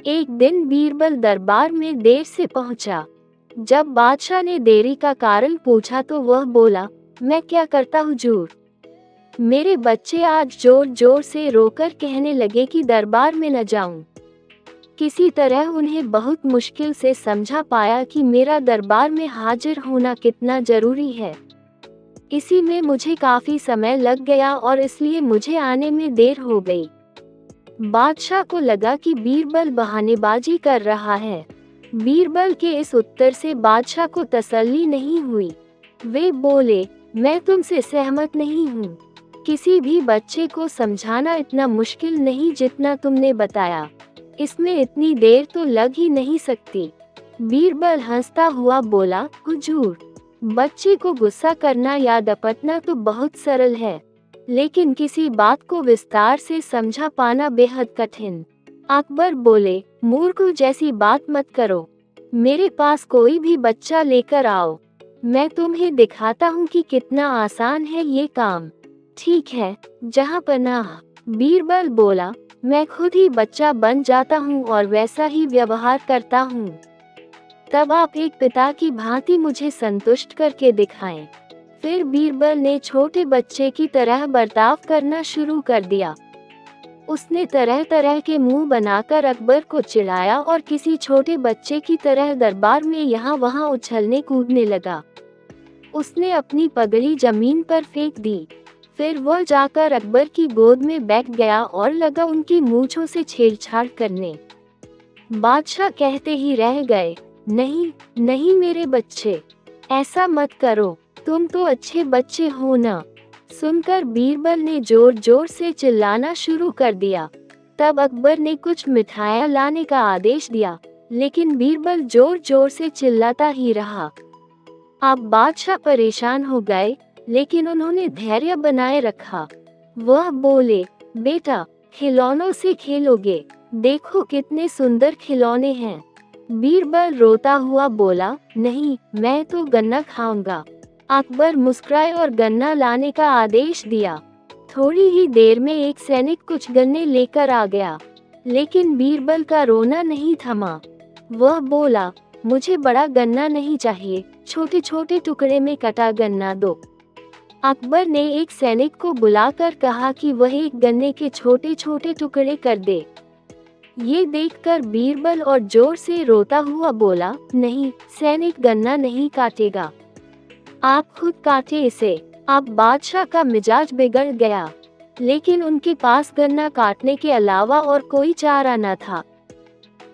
एक दिन बीरबल दरबार में देर से पहुंचा। जब बादशाह ने देरी का कारण पूछा तो वह बोला, मैं क्या करता हुजूर। मेरे बच्चे आज जोर जोर से रोकर कहने लगे कि दरबार में न जाऊं। किसी तरह उन्हें बहुत मुश्किल से समझा पाया कि मेरा दरबार में हाजिर होना कितना जरूरी है। इसी में मुझे काफी समय लग गया और इसलिए मुझे आने में देर हो गई। बादशाह को लगा कि बीरबल बहानेबाजी कर रहा है। बीरबल के इस उत्तर से बादशाह को तसल्ली नहीं हुई। वे बोले, मैं तुमसे सहमत नहीं हूँ। किसी भी बच्चे को समझाना इतना मुश्किल नहीं जितना तुमने बताया। इसमें इतनी देर तो लग ही नहीं सकती। बीरबल हंसता हुआ बोला, हुजूर, बच्चे को गुस्सा करना या डपटना तो बहुत सरल है, लेकिन किसी बात को विस्तार से समझा पाना बेहद कठिन। अकबर बोले, मूर्ख जैसी बात मत करो। मेरे पास कोई भी बच्चा लेकर आओ, मैं तुम्हें दिखाता हूँ कि कितना आसान है ये काम। ठीक है जहाँ पनाह। बीरबल बोला, मैं खुद ही बच्चा बन जाता हूँ और वैसा ही व्यवहार करता हूँ। तब आप एक पिता की भांति मुझे संतुष्ट करके दिखाएं। फिर बीरबल ने छोटे बच्चे की तरह बर्ताव करना शुरू कर दिया। उसने तरह तरह के मुंह बनाकर अकबर को चिढ़ाया और किसी छोटे बच्चे की तरह दरबार में यहाँ वहाँ उछलने कूदने लगा। उसने अपनी पगड़ी जमीन पर फेंक दी। फिर वह जाकर अकबर की गोद में बैठ गया और लगा उनकी मूंछों से छेड़छाड़ करने। बादशाह कहते ही रह गए, नहीं नहीं मेरे बच्चे, ऐसा मत करो, तुम तो अच्छे बच्चे हो ना। सुनकर बीरबल ने जोर जोर से चिल्लाना शुरू कर दिया। तब अकबर ने कुछ मिठाइयाँ लाने का आदेश दिया, लेकिन बीरबल जोर जोर से चिल्लाता ही रहा। अब बादशाह परेशान हो गए, लेकिन उन्होंने धैर्य बनाए रखा। वह बोले, बेटा, खिलौनों से खेलोगे, देखो कितने सुंदर खिलौने हैं। बीरबल रोता हुआ बोला, नहीं, मैं तो गन्ना खाऊंगा। अकबर मुस्कुराए और गन्ना लाने का आदेश दिया। थोड़ी ही देर में एक सैनिक कुछ गन्ने लेकर आ गया, लेकिन बीरबल का रोना नहीं थमा। वह बोला, मुझे बड़ा गन्ना नहीं चाहिए, छोटे छोटे टुकड़े में कटा गन्ना दो। अकबर ने एक सैनिक को बुलाकर कहा कि वह एक गन्ने के छोटे छोटे टुकड़े कर दे। ये देखकर बीरबल और जोर से रोता हुआ बोला, नहीं, सैनिक गन्ना नहीं काटेगा, आप खुद काटे इसे। अब बादशाह का मिजाज बिगड़ गया, लेकिन उनके पास गन्ना काटने के अलावा और कोई चारा न था।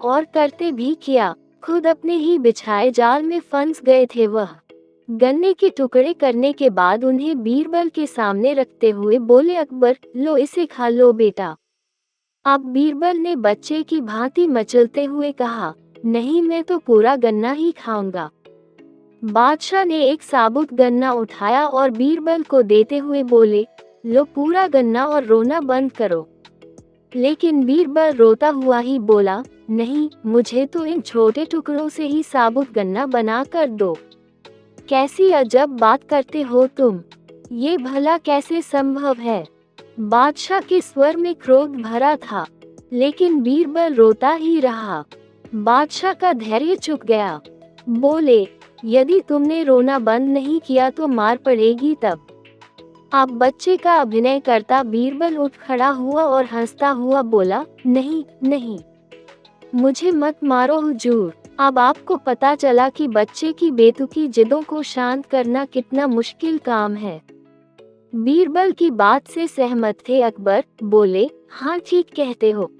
और करते भी क्या, खुद अपने ही बिछाए जाल में फंस गए थे। वह गन्ने के टुकड़े करने के बाद उन्हें बीरबल के सामने रखते हुए बोले, अकबर, लो इसे खा लो बेटा। अब बीरबल ने बच्चे की भांति मचलते हुए कहा, नहीं, मैं तो पूरा गन्ना ही खाऊंगा। बादशाह ने एक साबुत गन्ना उठाया और बीरबल को देते हुए बोले, लो पूरा गन्ना और रोना बंद करो। लेकिन बीरबल रोता हुआ ही बोला, नहीं, मुझे तो इन छोटे टुकड़ों से ही साबुत गन्ना बना कर दो। कैसी अजब बात करते हो तुम, ये भला कैसे संभव है। बादशाह के स्वर में क्रोध भरा था, लेकिन बीरबल रोता ही रहा। बादशाह का धैर्य चुक गया। बोले, यदि तुमने रोना बंद नहीं किया तो मार पड़ेगी तब। अब बच्चे का अभिनय करता बीरबल उठ खड़ा हुआ और हंसता हुआ बोला, नहीं नहीं, मुझे मत मारो हुजूर। अब आपको पता चला कि बच्चे की बेतुकी जिदों को शांत करना कितना मुश्किल काम है। बीरबल की बात से सहमत थे अकबर। बोले, हाँ ठीक कहते हो।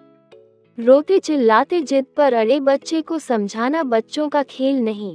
रोते चिल्लाते जिद पर अड़े बच्चे को समझाना बच्चों का खेल नहीं।